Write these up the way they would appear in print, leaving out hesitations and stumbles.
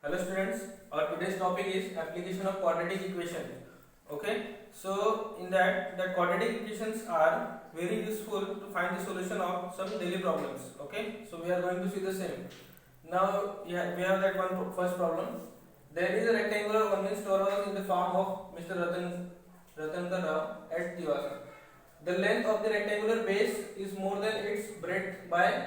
Hello students, our today's topic is application of quadratic equation. Okay, so in that quadratic equations are very useful to find the solution of some daily problems. Okay, so we are going to see the same. Now we have that first problem. There is a rectangular one-inch storehouse in the farm of Mr. Ratandar Rao at Divasa. The length of the rectangular base is more than its breadth by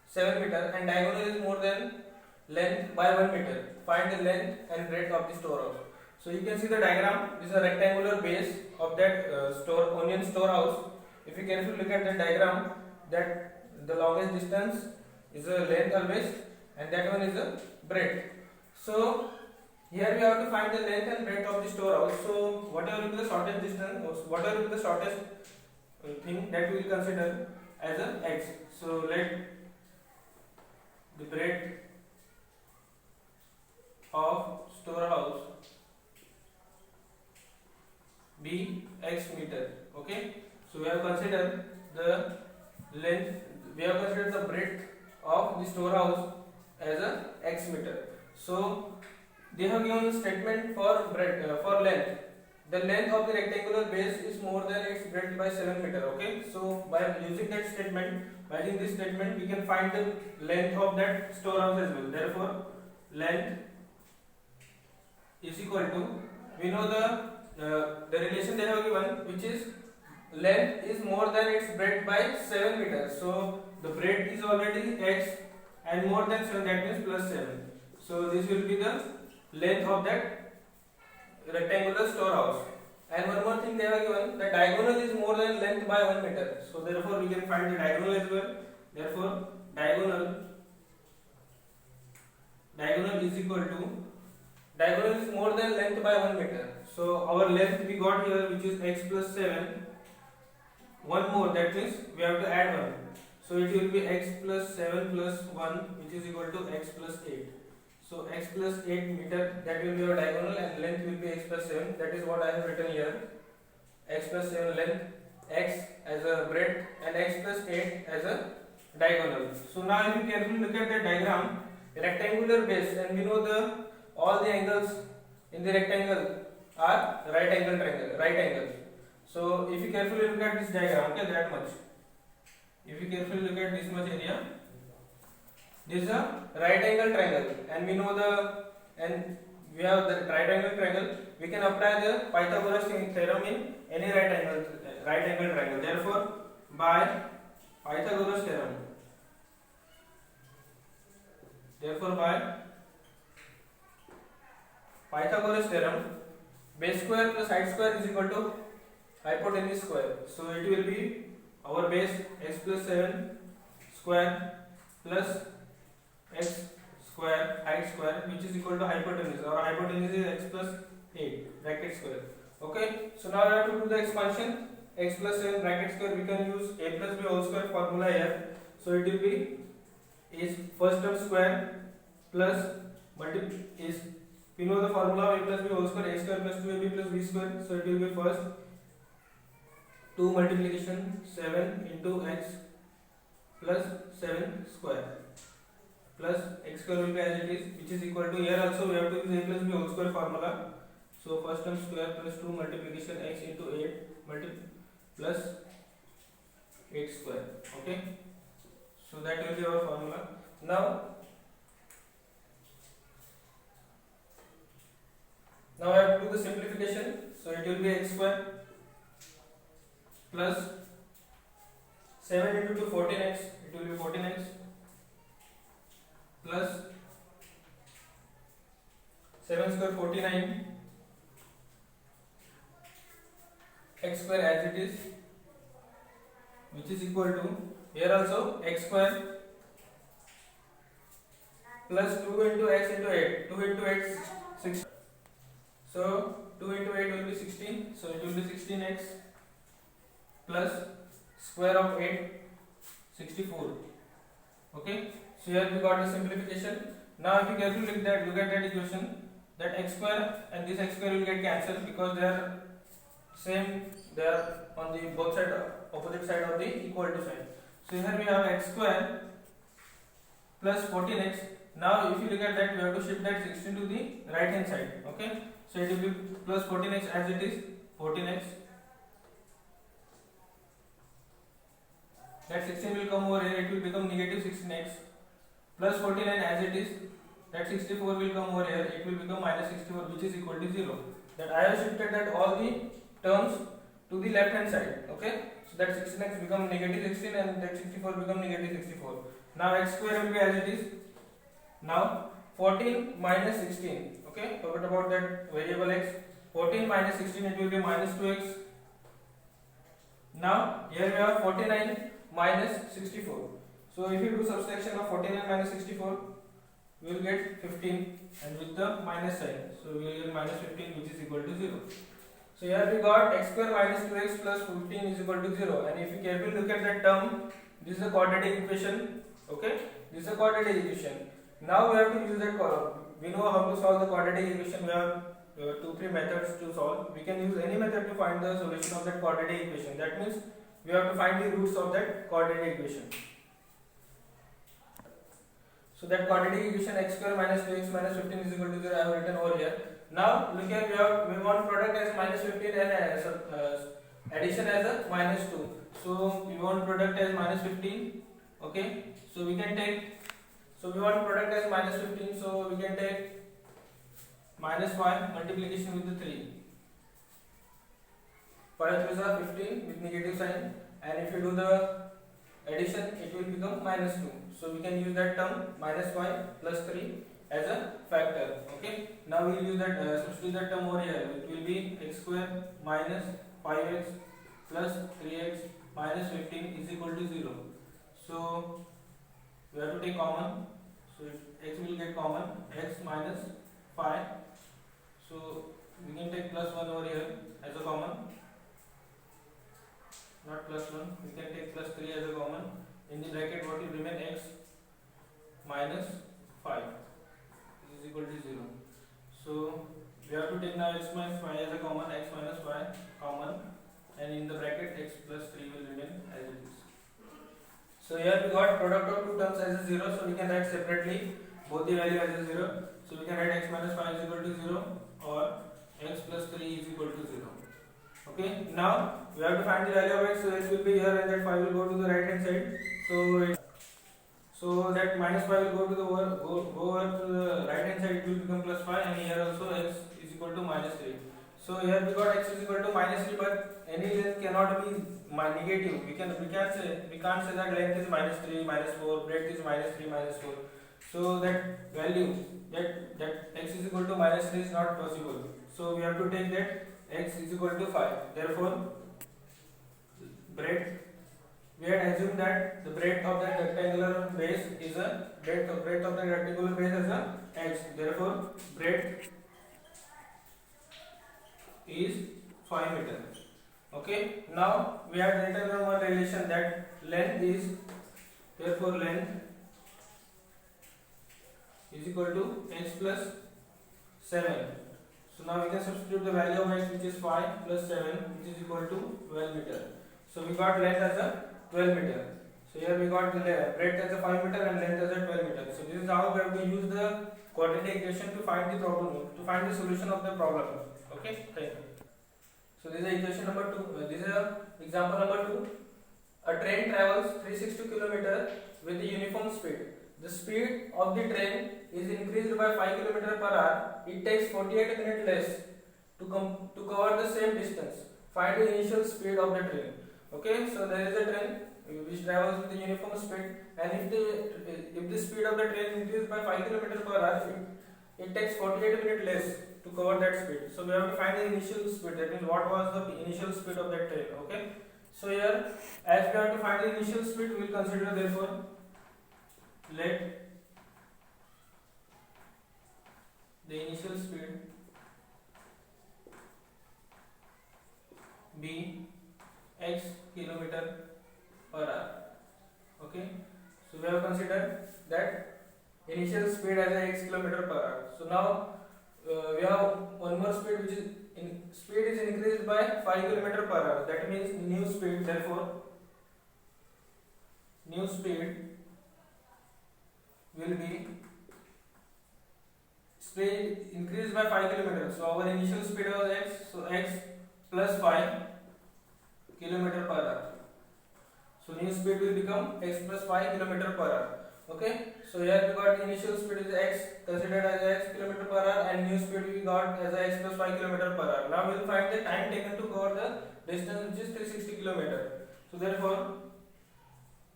7 meter and diagonal is more than length by 1 meter. Find the length and breadth of the storehouse. So you can see the diagram. This is a rectangular base of that onion storehouse. If you carefully look at the diagram, that the longest distance is a length always, and that one is a breadth. So here we have to find the length and breadth of the storehouse. So whatever will be the shortest distance, whatever will be the shortest thing, that we will consider as a x. So let the breadth of storehouse be x meter. Okay, so we have considered the length, we have considered the breadth of the storehouse as a x meter. So they have given a statement for breadth for length. The length of the rectangular base is more than its breadth by 7 meter. Okay, so by using that statement, by using this statement, we can find the length of that storehouse as well. Therefore, length is equal to, we know the relation they have given, which is length is more than its breadth by 7 meters. So the breadth is already x and more than 7, that means plus 7. So this will be the length of that rectangular storehouse. And one more thing they have given, the diagonal is more than length by 1 meter. So therefore we can find the diagonal as well. Therefore diagonal is equal to, diagonal is more than length by 1 meter. So our length we got here, which is x plus 7. One more, that means we have to add 1. So it will be x plus 7 plus 1, which is equal to x plus 8. So x plus 8 meter, that will be our diagonal, and length will be x plus 7. That is what I have written here. X plus 7 length, x as a breadth, and x plus 8 as a diagonal. So now if you carefully look at the diagram, rectangular base, and we know all the angles in the rectangle are right angle. So if you carefully look at this diagram, okay, that much. If you carefully look at this much area, this is a right angle triangle, and we know we have the right angle triangle. We can apply the Pythagoras theorem in any right angle triangle. Therefore, by Pythagoras theorem, base square plus height square is equal to hypotenuse square. So it will be our base x plus 7 square plus x square height square, which is equal to hypotenuse. Our hypotenuse is x plus 8 bracket square. Okay, so now we have to do the expansion. X plus 7 bracket square, we can use a plus b whole square formula here. So it will be is first term square plus is, we know the formula of a plus b whole square, a square plus 2ab plus b square. So it will be first 2 multiplication 7 into x plus 7 square plus x square will be as it is, which is equal to, here also we have to use a plus b whole square formula. So first term square plus 2 multiplication x into 8 plus 8 square. Okay, so that will be our formula. Now I have to do the simplification. So it will be x square plus 7 into 2 14x, it will be 14x plus 7 square 49, x square as it is, which is equal to, here also x square plus 2 into x into 8, 2 into 8 6. So 2 into 8 will be 16, so it will be 16x plus square of 8 64. Okay, so here we got the simplification. Now if you carefully look at that equation, that x square and this x square will get cancelled because they are same, they are on the both side, opposite side of the equal to sign. So here we have x square plus 14x Now if you look at that, we have to shift that 16 to the right hand side. Okay, so it will be plus 14x as it is 14x. That 16 will come over here, it will become negative 16x plus 49 as it is. That 64 will come over here, it will become minus 64, which is equal to 0. That I have shifted that all the terms to the left hand side. Okay, so that 16x become negative 16 and that 64 become negative 64. Now x square will be as it is. Now 14 minus 16. Okay, forget about that variable x. 14 minus 16, it will be minus 2x. Now here we have 49 minus 64. So if you do subtraction of 49 minus 64, we will get 15, and with the minus sign, so we will get minus 15, which is equal to 0. So here we got x square minus 2x plus 15 is equal to 0. And if you carefully look at that term, this is a quadratic equation. Okay, this is a quadratic equation. Now we have to use that. We know how to solve the quadratic equation. We have 2-3 methods to solve. We can use any method to find the solution of that quadratic equation. That means we have to find the roots of that quadratic equation. So that quadratic equation x square minus 2x minus 15 is equal to 0 I have written over here. Now look here, we want product as minus 15 and addition as a minus 2. So we want product as minus 15. Okay, so we can take. So we want product as minus 15. So we can take minus 5 multiplication with the 3. 5 3s are 15 with negative sign, and if you do the addition, it will become minus 2. So we can use that term minus 5 plus 3 as a factor. Okay, now we will use that substitute that term over here. It will be x square minus 5x plus 3x minus 15 is equal to 0. So we have to take common. So x will get common, x minus 5. So we can take plus 1 over here as a common. Not plus 1, we can take plus 3 as a common. In the bracket, what will remain? X minus 5 is equal to 0. So we have to take now x minus 5 as a common, x minus 5 common, and in the bracket x plus 3 will remain as it is. So here we got product of two terms as a 0, so we can write separately both the value as a 0. So we can write x minus 5 is equal to 0 or x plus 3 is equal to 0. Okay, now we have to find the value of x. So x will be here and that 5 will go to the right hand side. So that minus 5 will go to the over to the right hand side, it will become plus 5, and here also x is equal to minus 3. So here we got x is equal to minus 3, but any length cannot be negative. We can't say that length is minus 3, minus 4, breadth is minus 3, minus 4. So that value that x is equal to minus 3 is not possible. So we have to take that x is equal to 5. Therefore, breadth, we had assumed that the breadth of that rectangular base is a breadth of the rectangular base as a x. Therefore, breadth is 5 meters. Okay. Now we had written down one relation that length is, therefore length is equal to x plus 7. So now we can substitute the value of x, which is 5 plus 7, which is equal to 12 meter. So we got length as a 12 meter. So here we got the breadth as a 5 meter and length as a 12 meter. So this is how we have to use the quadratic equation to find the problem, to find the solution of the problem. Okay, thank you. So this is equation number 2. This is example number 2. A train travels 362 km with a uniform speed. The speed of the train is increased by 5 km per hour. It takes 48 minutes less to cover the same distance. Find the initial speed of the train. Okay, so there is a train which travels with a uniform speed, and if the speed of the train increases by 5 km per hour, it takes 48 minutes less to cover that speed. So we have to find the initial speed. That means what was the initial speed of that train. Okay, so here as we have to find the initial speed, we will consider therefore let the initial speed be x kilometer per hour. Okay, so we have considered that initial speed as a x kilometer per hour. So now we have one more speed, which is speed is increased by 5 km per hour. That means new speed. Therefore, new speed will be speed increased by 5 kilometers. So our initial speed was x, so x plus 5 kilometer per hour. So new speed will become x plus 5 kilometer per hour. Okay, so here we got initial speed is x, considered as x kilometer per hour, and new speed we got as x plus 5 kilometer per hour. Now we will find the time taken to cover the distance, which is 360 kilometer. So therefore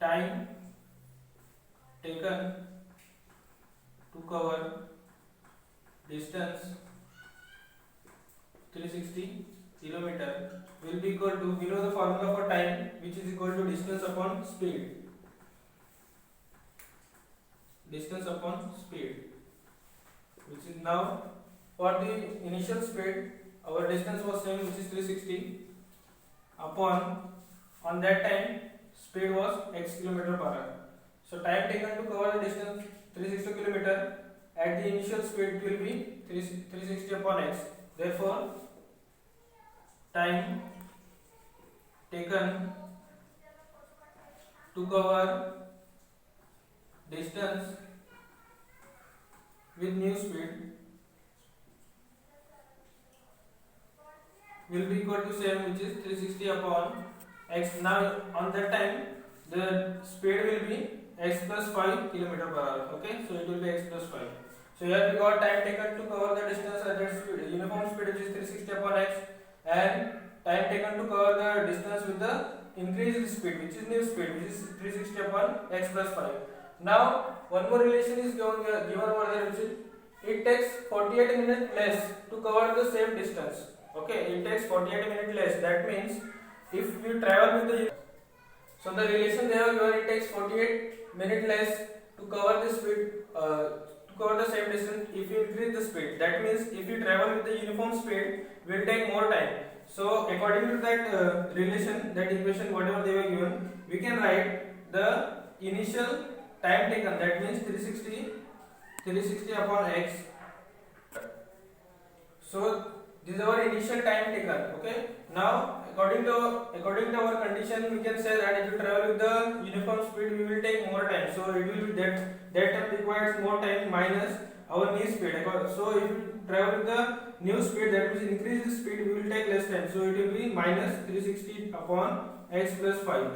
time taken to cover distance 360 kilometer will be equal to, we know the formula for time, which is equal to distance upon speed. Distance upon speed, which is now for the initial speed, our distance was same, which is 360 upon, on that time speed was x kilometer per hour. So time taken to cover the distance 360 kilometer at the initial speed will be 360 upon x. Therefore time taken to cover distance with new speed will be equal to same, which is 360 upon x. Now on that time the speed will be x plus 5 kilometer per hour. Okay, so it will be x plus 5. So here we got time taken to cover the distance at that speed, uniform speed, which is 360 upon x, and time taken to cover the distance with the increased speed, which is new speed, which is 360 upon x plus 5. Now one more relation is given over there, which is it takes 48 minutes less to cover the same distance. Okay, it takes 48 minutes less. That means if you travel with the, so the relation they have given, it takes 48 minutes less to cover the speed, to cover the same distance if you increase the speed. That means if you travel with the uniform speed, will take more time. So according to that relation, that equation, whatever they were given, we can write the initial time taken, that means 360 upon x. So this is our initial time taken. Okay, now according to our condition, we can say that if you travel with the uniform speed, we will take more time. So it will be that time requires more time minus our new speed. So if you travel with the new speed, that means increase the speed, we will take less time. So it will be minus 360 upon x plus 5,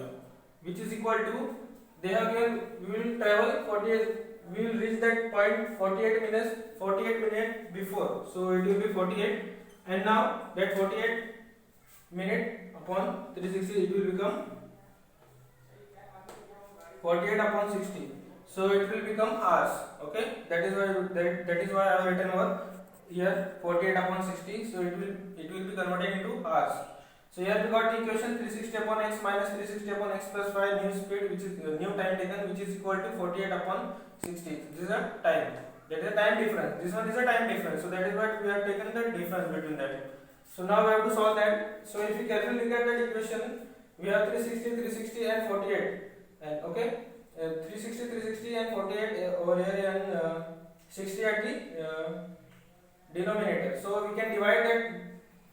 which is equal to, they have given we will travel 48, we will reach that point 48 minutes before. So it will be 48, and now that 48 minute upon 360, it will become 48 upon 60. So it will become hours. Okay, that is why I have written over here 48 upon 60. So it will be converted into hours. So here we got the equation 360 upon x minus 360 upon x plus 5 new speed, which is new time taken, which is equal to 48 upon 60. This is a time. That is a time difference. This one is a time difference. So that is what we have taken the difference between that. So now we have to solve that. So if you carefully look at that equation, we have 360 and 48. And okay, 360 and 48 over here, and 60 at the denominator. So we can divide on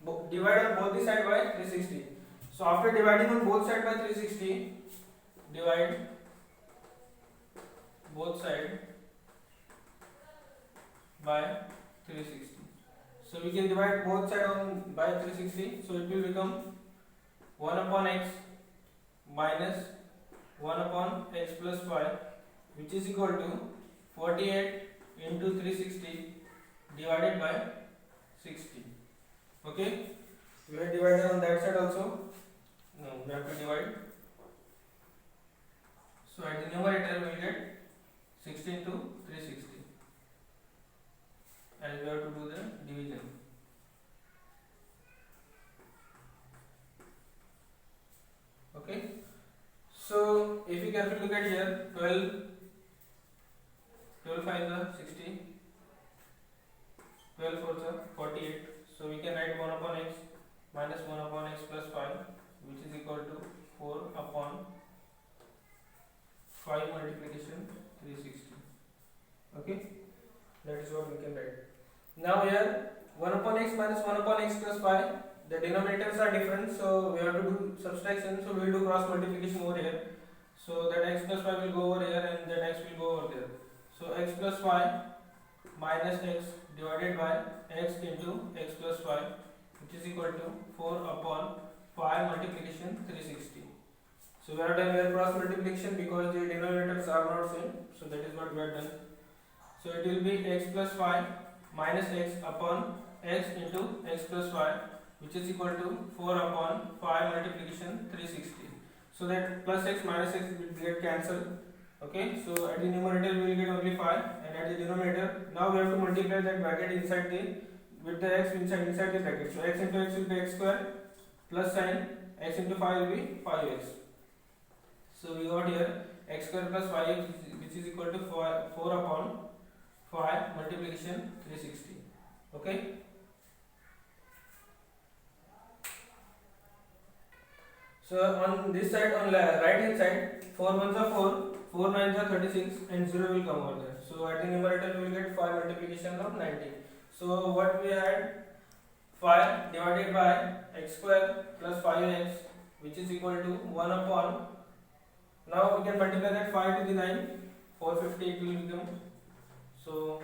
both the side by 360. So after dividing on both side by 360, divide both side by 360. So we can divide both side on by 360. So it will become 1 upon x minus 1 upon x plus 5, which is equal to 48 into 360 divided by 60. Okay, we have divided on that side also. No, we have to divide. So at the numerator we will get 60 into 360, and we have to do the division. Okay, so if you carefully look at here, 12 5 is 60, 12 4 is 48. So we can write 1 upon x minus 1 upon x plus 5, which is equal to 4 upon 5 multiplication 360. Okay, that is what we can write. Now here 1 upon x minus 1 upon x plus 5, the denominators are different, so we have to do subtraction. So we will do cross multiplication over here. So that x plus 5 will go over here, and that x will go over there. So x plus 5 minus x divided by x into x plus 5, which is equal to 4 upon 5 multiplication 360. So we are done with cross multiplication because the denominators are not same. So that is what we are done. So it will be x plus 5 minus x upon x into x plus 5, which is equal to 4 upon 5 multiplication 360. So that plus x minus x will get cancelled. Okay, so at the numerator we will get only 5, and at the denominator now we have to multiply that bracket inside the with the x inside the bracket. So x into x will be x square plus sign x into 5 will be 5x. So we got here x square plus 5x, which is equal to 4 upon 5 multiplication 360. Okay. So on this side, on right hand side, 4 ones are 4, 4 9s are 36, and 0 will come over there. So at the numerator we will get 5 multiplication of 90. So what we had, 5 divided by x square plus 5x, which is equal to 1 upon, now we can multiply that 5 to the 9, 450 it will become. So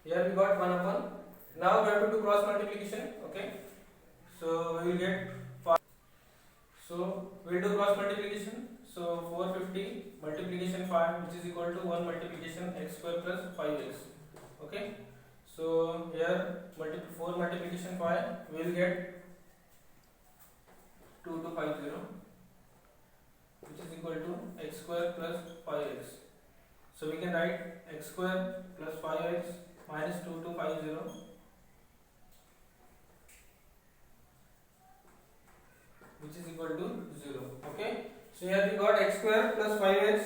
here we got 1 upon, now we have to do cross multiplication. Okay, so we will get 5. So we will do cross multiplication. So 450 multiplication 5, which is equal to 1 multiplication x square plus 5x. Okay, so here 4 multiplication 5, we will get 2250, which is equal to x square plus 5x. So we can write x square plus 5x minus 2250, which is equal to 0. Okay, so here we got x square plus 5x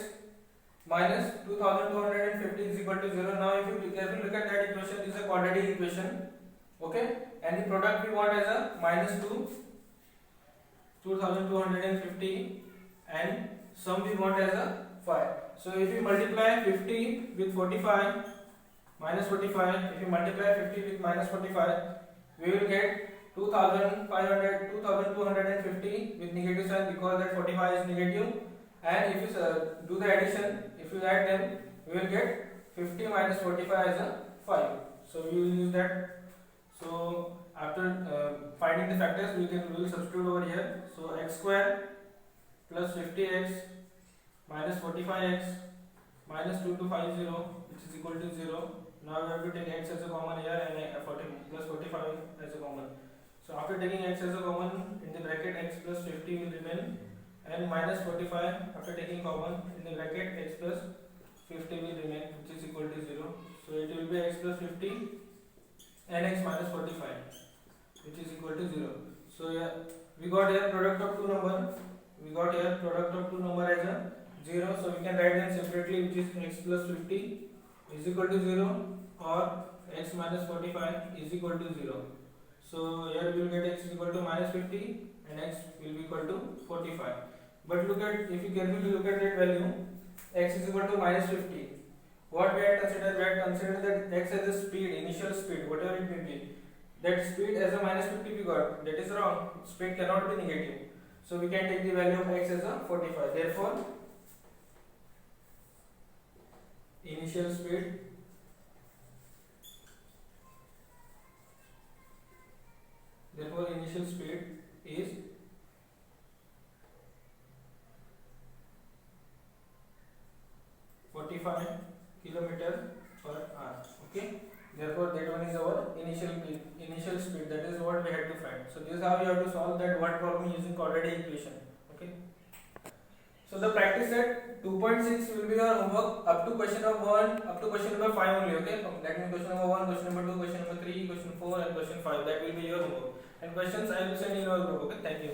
minus 2250 is equal to 0. Now if you carefully look at that equation, this is a quadratic equation. Okay, and the product we want as a minus 2250, and sum we want as a 5. So if you multiply 50 with 45 minus 45, if you multiply 50 with minus 45, we will get 2250 with negative sign because that 45 is negative. And if you do the addition, if you add them, we will get 50 minus 45 as a 5. So we will use that. So after finding the factors, we will substitute over here. So x square plus 50x minus 45x minus 2250, which is equal to 0. Now we have to take x as a common here and 40 plus 45 as a common. So after taking x as a common, in the bracket x plus 50 will remain, and minus 45 after taking common, in the bracket x plus 50 will remain, which is equal to 0. So it will be x plus 50 and x minus 45, which is equal to 0. So yeah, we got here product of two number. We got here product of two number as a 0. So we can write them separately, which is x plus 50 is equal to 0 or x minus 45 is equal to 0. So here we will get x is equal to minus 50 and x will be equal to 45. But look at, if you carefully look at that value, x is equal to minus 50. What we had considered? We had considered that x as a speed, initial speed, whatever it may be. That speed as a minus 50 we got. That is wrong. Speed cannot be negative. So we can take the value of x as a 45. Therefore, initial speed is 45 kilometer per hour. Okay. Therefore, that one is our initial speed. That is what we had to find. So this is how you have to solve that one problem using quadratic equation. Okay. So the practice set 2.6 will be your homework up to question number 1, up to question number 5 only. Okay. That means question number 1, question number 2, question number 3, question 4, and question 5. That will be your homework. And questions I will send in your group. Okay. Thank you.